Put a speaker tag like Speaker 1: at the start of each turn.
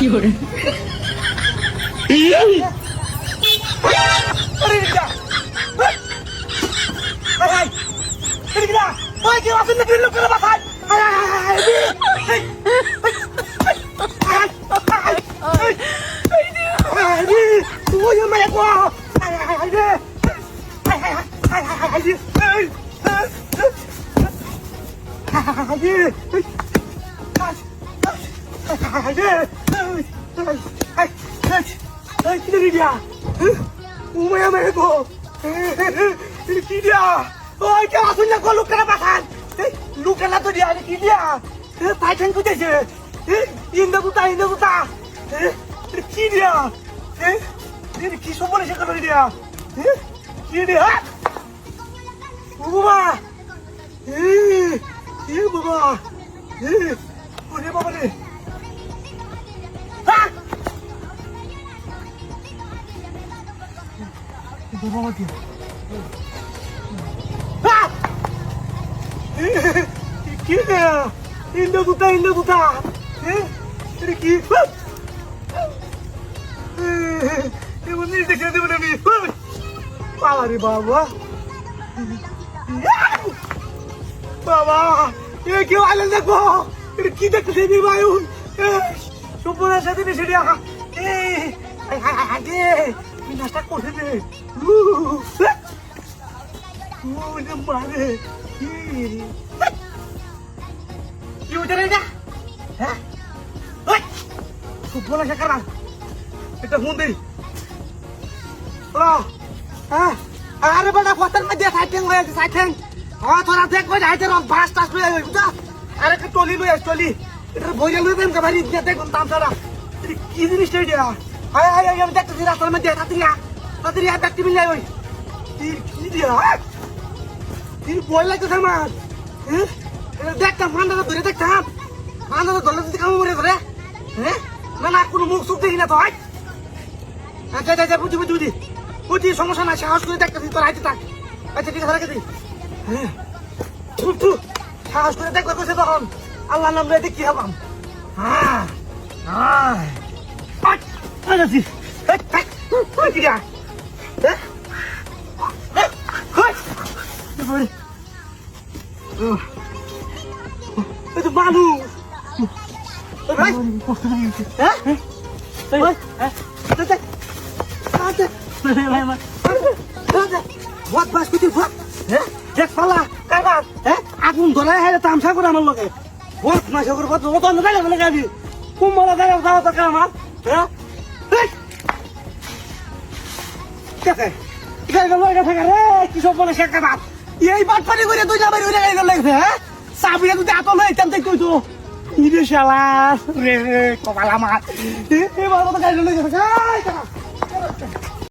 Speaker 1: fiore. বাবা এ কেউ আইলেন দেখো এটা কি দেখতেছে নি বায়ুন সুপনার সাথে মিশে দিয়া আগে কি নাস্তা করছে রে মারে কি হচ্ছে রে এটা হ্যাঁ সুপনার সাথে কারা এটা ফোন দেই হ্যাঁ আরে বড় ফটার মধ্যে সাইটেন হয়ে আছে সাইটেন তোরা দেখ ভাই হাইতে রং ফাস টাস লই আই বুঝা আরে কে টলি লই টলি এটা বইয়া লই দেন কাবারি দেখ কোন দাম সারা কি জিনিস এটা হাই হাই আমি দেখতেছি রাস্তার মধ্যে তাড়াতাড়ি ব্যক্তি মিলাই ওই কি দিয়া কি বই লাগতেছে আমার হ্যাঁ দেখতাম ফান্ডাটা ধরে দেখতাম ফান্ডাটা ধরলে যদি কামড় মরে ধরে হ্যাঁ না না কোনো মুখ সুখ দেখি না তো হয় আচ্ছা বুঝি সমস্যা নাই সাহস করে দেখতেছি তোর হাইতে থাক আচ্ছা ঠিক আছে রেখে দিই হ্যাঁ সাহস করে দেখবার করছে তখন আল্লাহ নাম লয়ে কি হবাম আগুন ধরে তামসা করে আমার লোকে বহুত মাসে করে গাড়ি কুম্বলা জায়গা যাওয়া দরকার আমার হ্যাঁ কি সব বলে সে কাজ এই বাট পানি করে দুই যাবার লেগেছে হ্যাঁ চাবিটা যদি আতল হইতাম তাই কইতো ইরে শালা রে কপাল আমার এবার গাড়ি লেগেছে